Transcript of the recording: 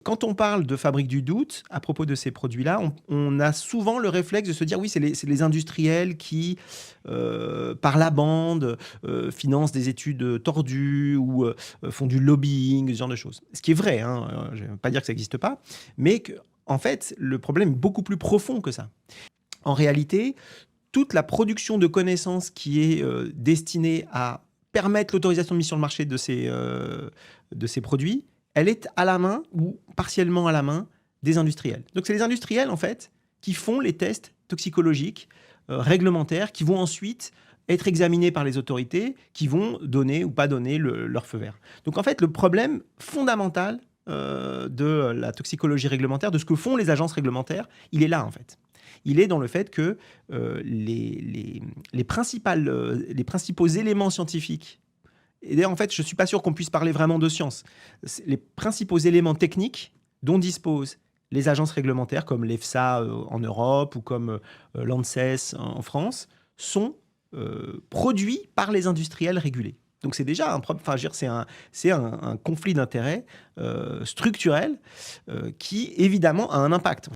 Quand on parle de fabrique du doute, à propos de ces produits-là, on a souvent le réflexe de se dire: «Oui, c'est les industriels qui, par la bande, financent des études, tordues ou, font du lobbying», ce genre de choses. Ce qui est vrai, hein, je ne veux pas dire que ça n'existe pas, mais qu'en fait, le problème est beaucoup plus profond que ça. En réalité, toute la production de connaissances qui est, destinée à permettre l'autorisation de mise sur le marché de ces produits, elle est à la main ou partiellement à la main des industriels. Donc c'est les industriels, en fait, qui font les tests toxicologiques, réglementaires, qui vont ensuite être examinés par les autorités, qui vont donner ou pas donner leur feu vert. Donc en fait, le problème fondamental, de la toxicologie réglementaire, de ce que font les agences réglementaires, il est là, en fait. Il est dans le fait que les principaux éléments scientifiques, et d'ailleurs, en fait, je ne suis pas sûr qu'on puisse parler vraiment de science. Les principaux éléments techniques dont disposent les agences réglementaires, comme l'EFSA en Europe ou comme l'ANSES en France, sont produits par les industriels régulés. Donc c'est déjà un problème, enfin, je veux dire, c'est un conflit d'intérêts structurel qui, évidemment, a un impact.